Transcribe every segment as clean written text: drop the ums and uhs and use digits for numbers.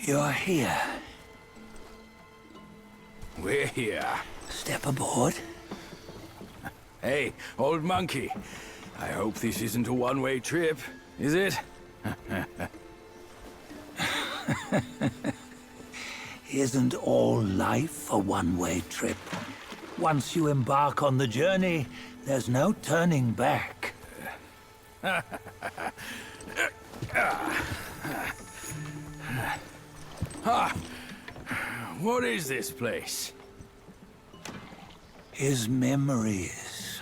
You're here. We're here. Step aboard. Hey, old monkey. I hope this isn't a one-way trip, is it? Isn't all life a one-way trip? Once you embark on the journey, there's no turning back. What is this place? His memories.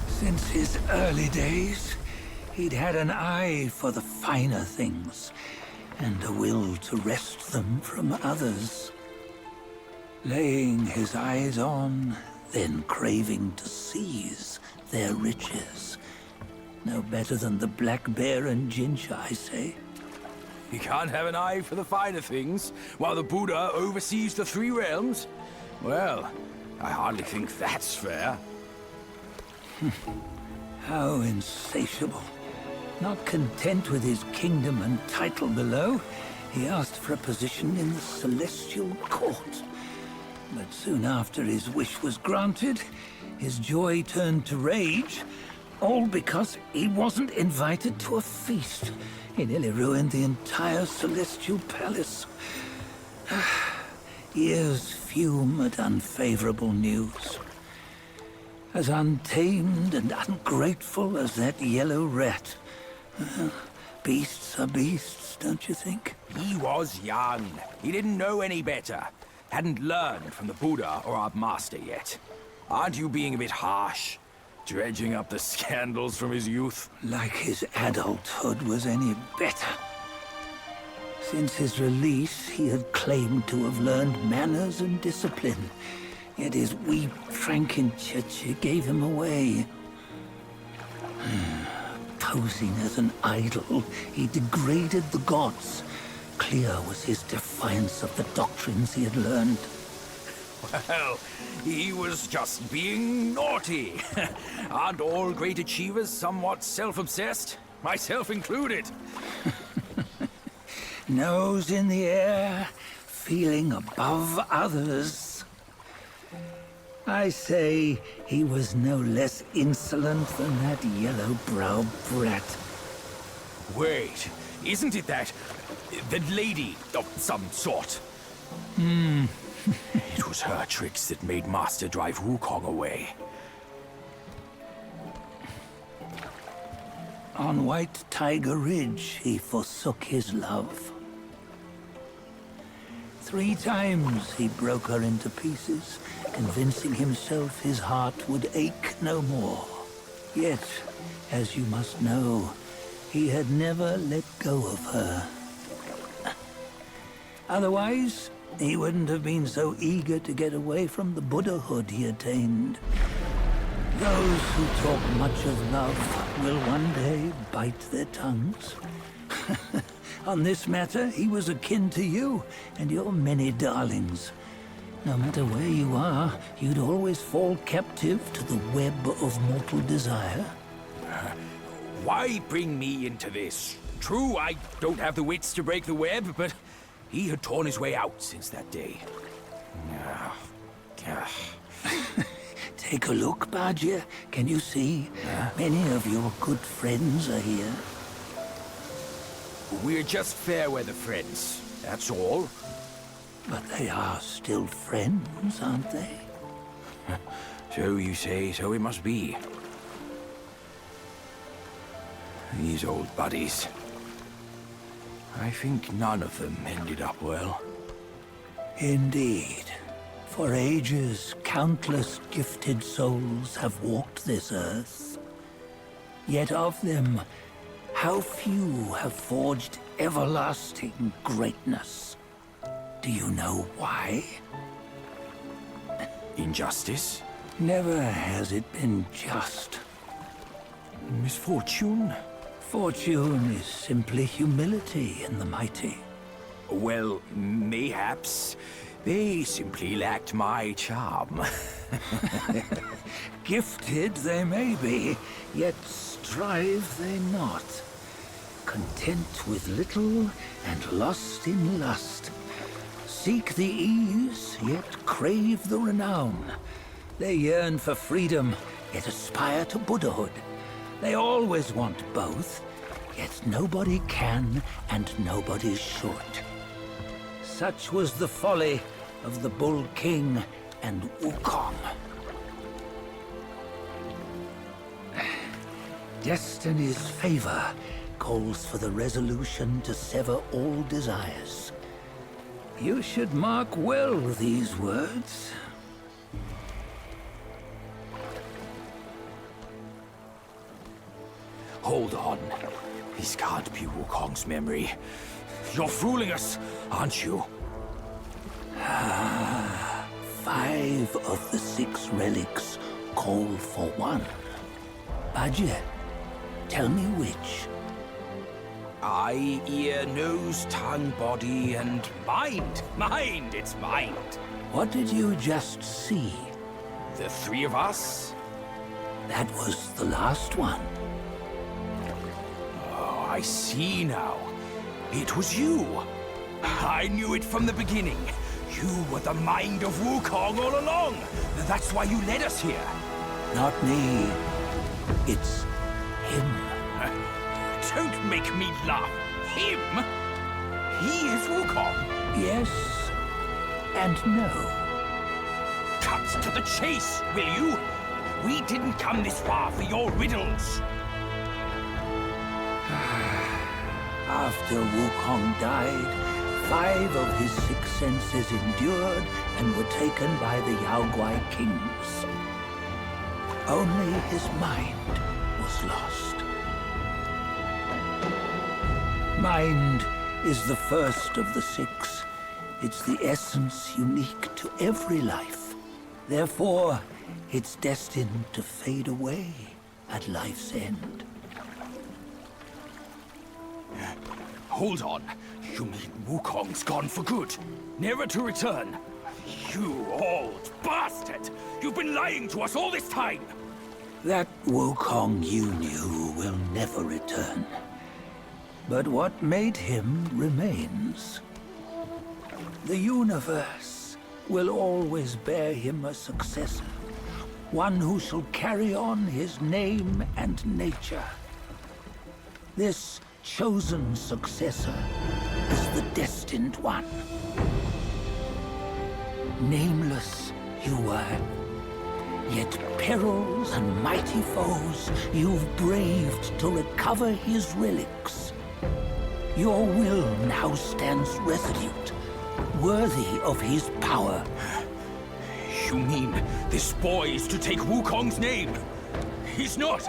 Since his early days, he'd had an eye for the finer things, and a will to wrest them from others. Laying his eyes on, then craving to seize their riches. No better than the black bear and ginger, I say. You can't have an eye for the finer things, while the Buddha oversees the three realms? Well, I hardly think that's fair. How insatiable. Not content with his kingdom and title below, he asked for a position in the Celestial Court. But soon after his wish was granted, his joy turned to rage, all because he wasn't invited to a feast. He nearly ruined the entire Celestial Palace. Ears fume at unfavorable news. As untamed and ungrateful as that yellow rat. Beasts are beasts, don't you think? He was young. He didn't know any better. Hadn't learned from the Buddha or our master yet. Aren't you being a bit harsh? Dredging up the scandals from his youth? Like his adulthood was any better. Since his release, he had claimed to have learned manners and discipline. Yet his weak Frankenchurch gave him away. Posing as an idol, he degraded the gods. Clear was his defiance of the doctrines he had learned. Well, he was just being naughty. Aren't all great achievers somewhat self-obsessed? Myself included. Nose in the air, feeling above others. I say he was no less insolent than that yellow-browed brat. Wait, isn't it that lady of some sort? It was her tricks that made Master drive Wukong away. On White Tiger Ridge, he forsook his love. 3 times he broke her into pieces, convincing himself his heart would ache no more. Yet, as you must know, he had never let go of her. Otherwise, he wouldn't have been so eager to get away from the Buddhahood he attained. Those who talk much of love will one day bite their tongues. On this matter, he was akin to you and your many darlings. No matter where you are, you'd always fall captive to the web of mortal desire. Why bring me into this? True, I don't have the wits to break the web, but he had torn his way out since that day. Take a look, Bajia. Can you see? Many of your good friends are here. We're just fair-weather friends, that's all. But they are still friends, aren't they? So you say, so it must be. These old buddies. I think none of them ended up well. Indeed. For ages, countless gifted souls have walked this earth. Yet of them, how few have forged everlasting greatness? Do you know why? Injustice? Never has it been just. Misfortune? Fortune is simply humility in the mighty. Well, mayhaps. They simply lacked my charm. Gifted they may be, yet strive they not. Content with little and lost in lust. Seek the ease, yet crave the renown. They yearn for freedom, yet aspire to Buddhahood. They always want both, yet nobody can and nobody should. Such was the folly of the Bull King and Wukong. Destiny's favor calls for the resolution to sever all desires. You should mark well these words. Hold on. This can't be Wukong's memory. You're fooling us, aren't you? 5 of the 6 relics call for one. Bajie, tell me which. Eye, ear, nose, tongue, body, and mind. Mind, it's mind. What did you just see? The 3 of us? That was the last one. Oh, I see now. It was you. I knew it from the beginning. You were the mind of Wukong all along. That's why you led us here. Not me. It's him. Don't make me laugh. Him? He is Wukong. Yes and no. Cut to the chase, will you? We didn't come this far for your riddles. After Wukong died, 5 of his 6 senses endured and were taken by the Yaoguai kings. Only his mind was lost. Mind is the first of the 6. It's the essence unique to every life. Therefore, it's destined to fade away at life's end. Hold on. You mean Wukong's gone for good? Never to return? You old bastard! You've been lying to us all this time! That Wukong you knew will never return. But what made him remains. The universe will always bear him a successor. One who shall carry on his name and nature. This chosen successor is the destined one. Nameless you were, yet perils and mighty foes you've braved to recover his relics. Your will now stands resolute, worthy of his power. You mean this boy is to take Wukong's name? He's not!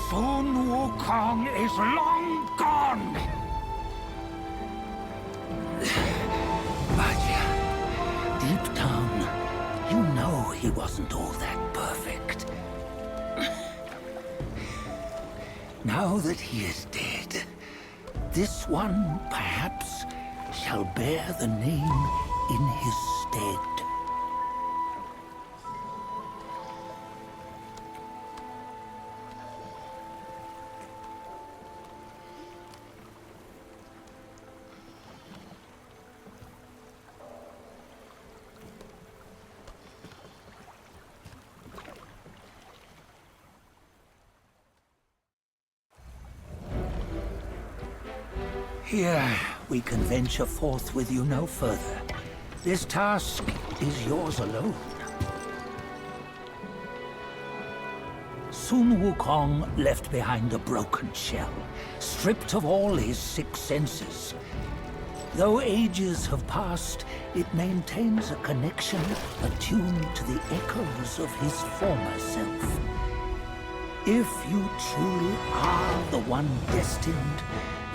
Sun Wukong is long gone! Bajie, deep down, you know he wasn't all that perfect. Now that he is dead, this one, perhaps, shall bear the name in his stead. Here, we can venture forth with you no further. This task is yours alone. Sun Wukong left behind a broken shell, stripped of all his 6 senses. Though ages have passed, it maintains a connection attuned to the echoes of his former self. If you truly are the one destined,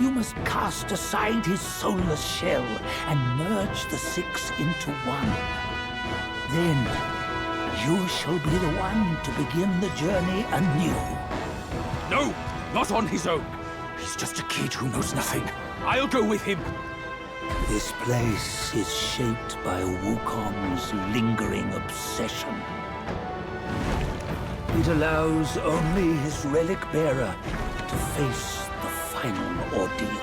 you must cast aside his soulless shell and merge the 6 into one. Then you shall be the one to begin the journey anew. No, not on his own. He's just a kid who knows nothing. I'll go with him. This place is shaped by Wukong's lingering obsession. It allows only his relic bearer to face the final ordeal.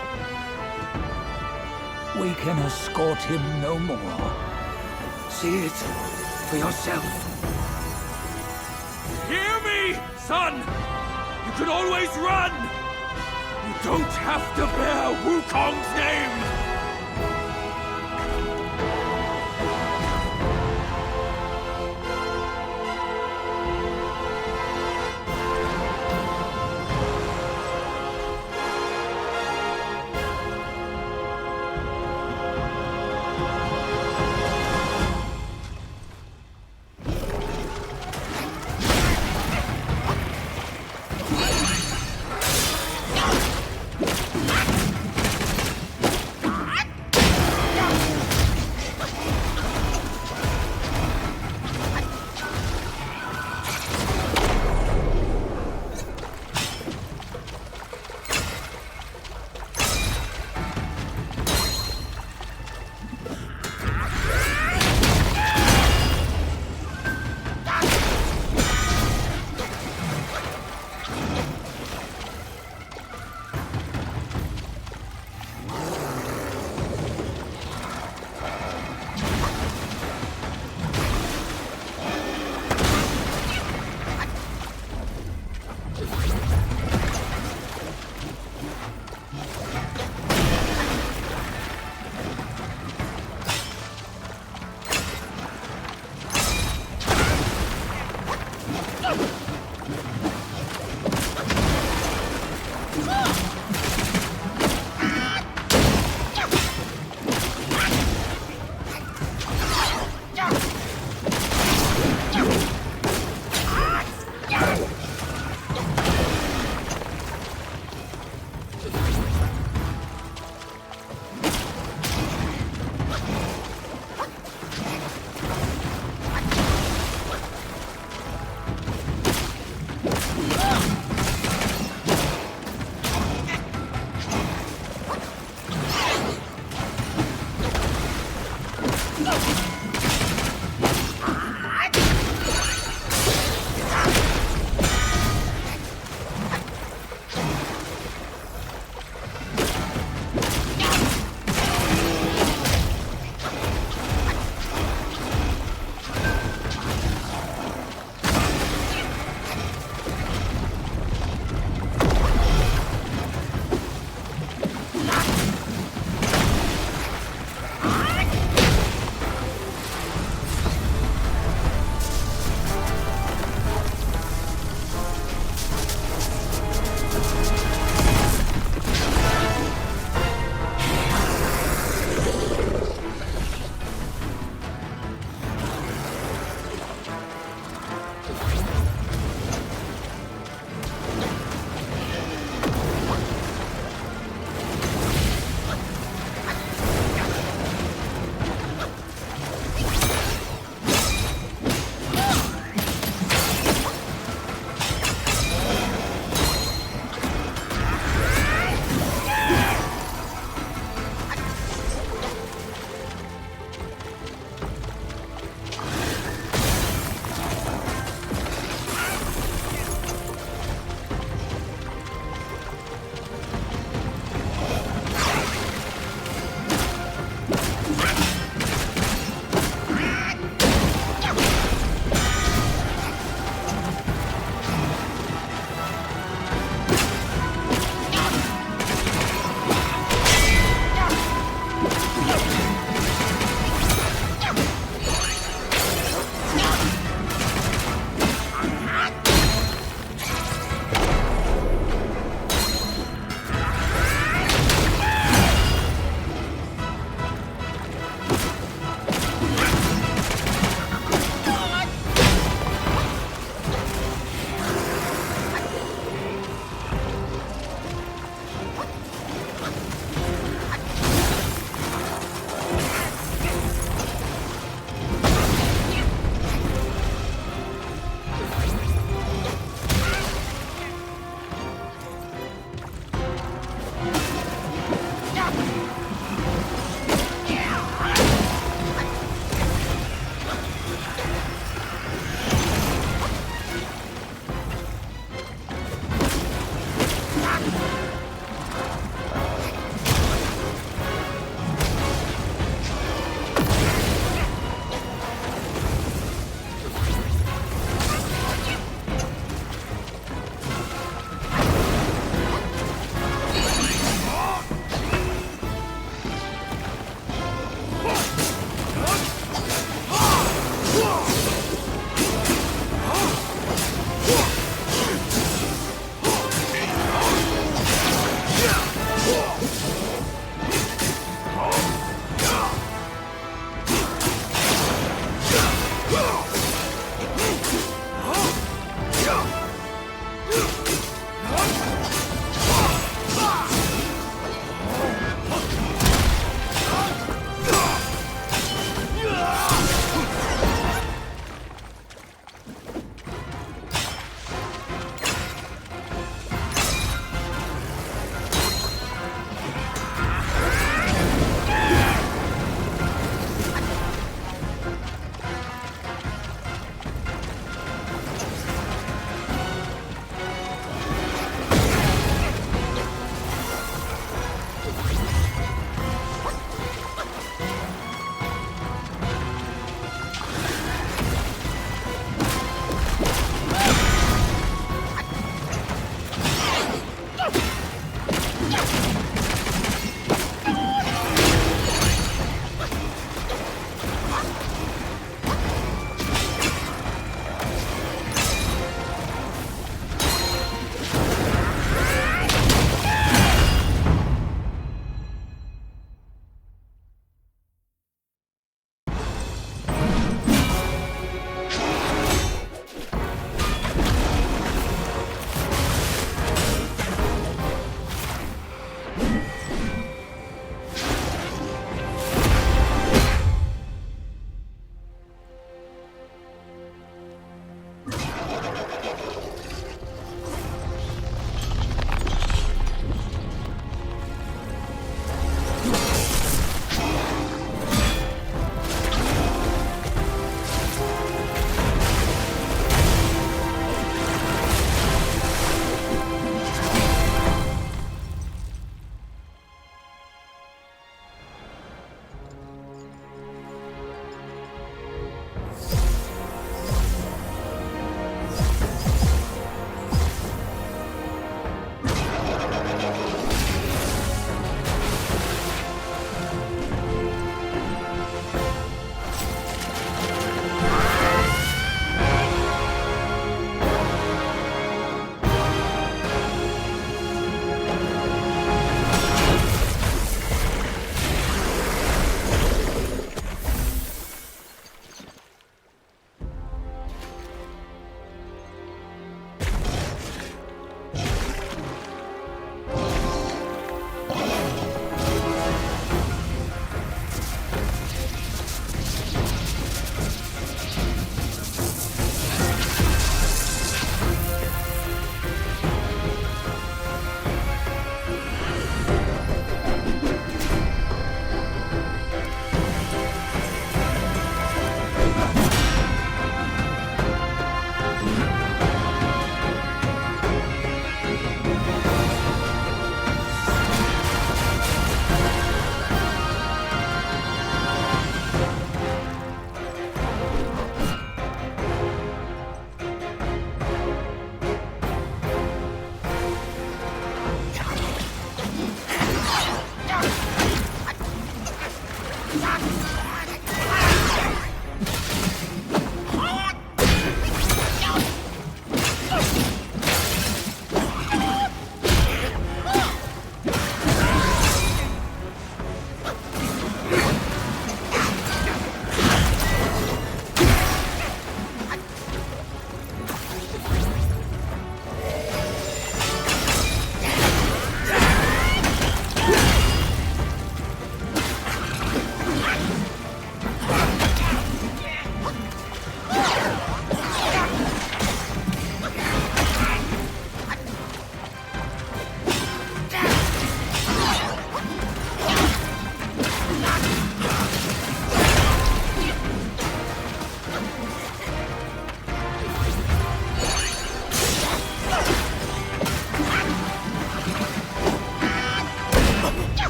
We can escort him no more. See it for yourself. Hear me, son! You can always run! You don't have to bear Wukong's name!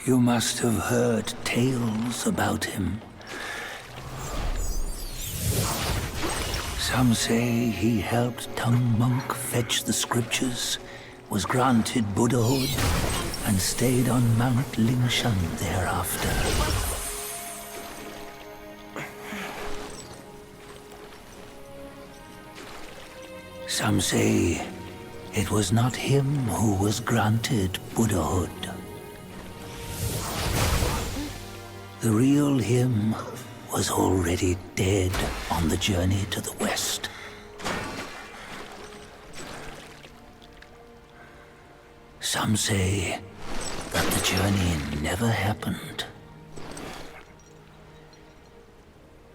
You must have heard tales about him. Some say he helped Tung Monk fetch the scriptures, was granted Buddhahood, and stayed on Mount Lingshan thereafter. Some say it was not him who was granted Buddhahood. The real him was already dead on the journey to the west. Some say that the journey never happened.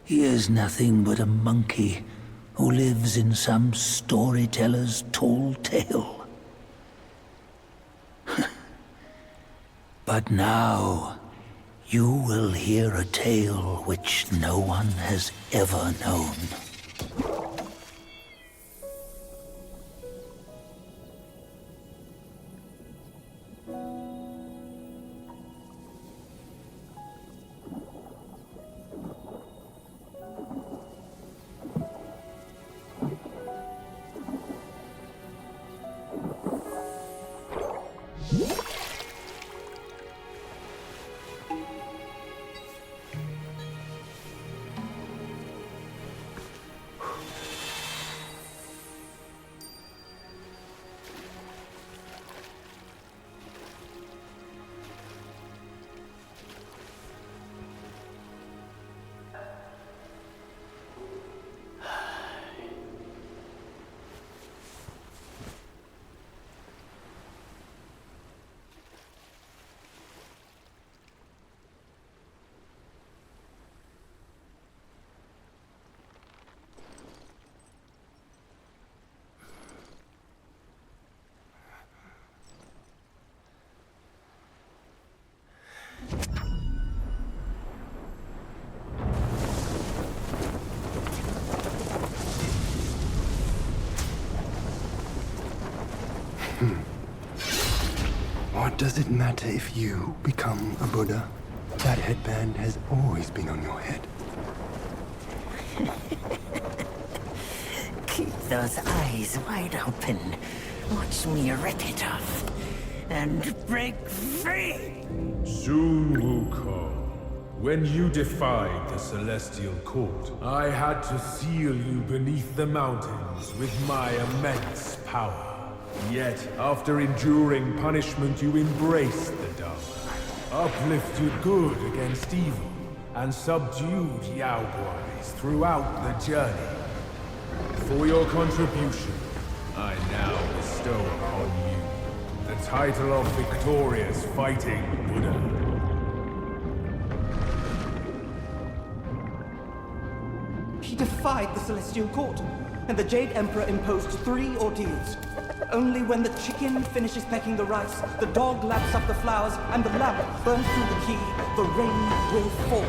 He is nothing but a monkey who lives in some storyteller's tall tale. But now, you will hear a tale which no one has ever known. What Does it matter if you become a Buddha? That headband has always been on your head. Keep those eyes wide open. Watch me rip it off. And break free! Soon, Wukong. When you defied the Celestial Court, I had to seal you beneath the mountains with my immense power. Yet, after enduring punishment, you embraced the dark, uplifted good against evil, and subdued Yao Guais throughout the journey. For your contribution, I now bestow upon you the title of Victorious Fighting Buddha. He defied the Celestial Court, and the Jade Emperor imposed 3 ordeals. Only when the chicken finishes pecking the rice, the dog laps up the flowers, and the lamp burns through the key, the rain will fall.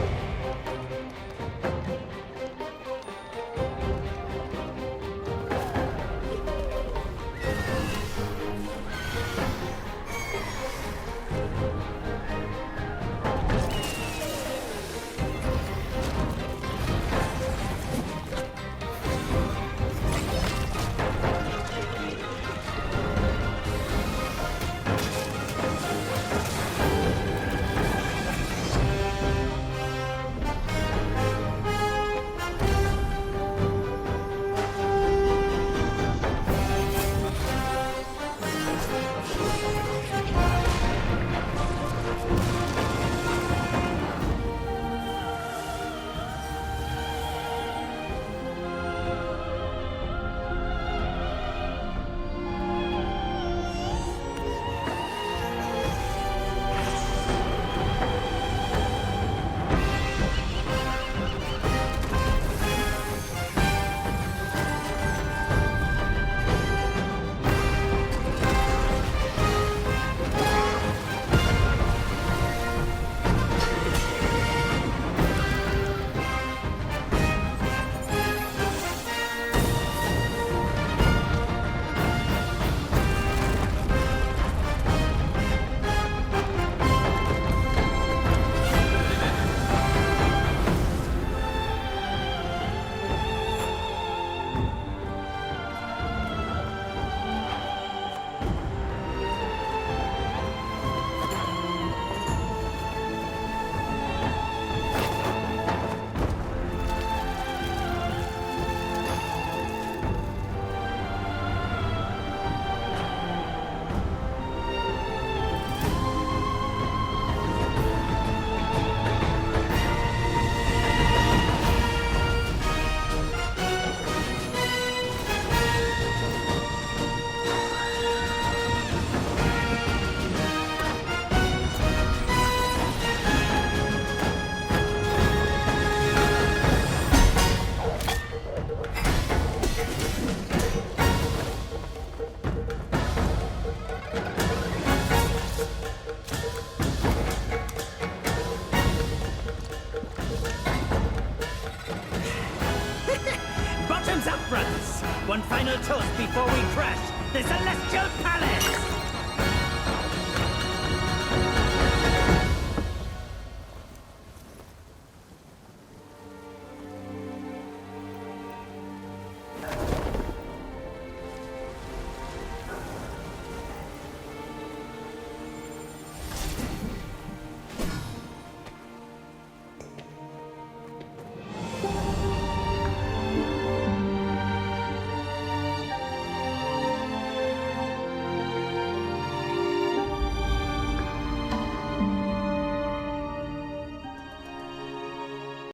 Bottoms up, brothers! One final toast before we crash the Celestial Palace!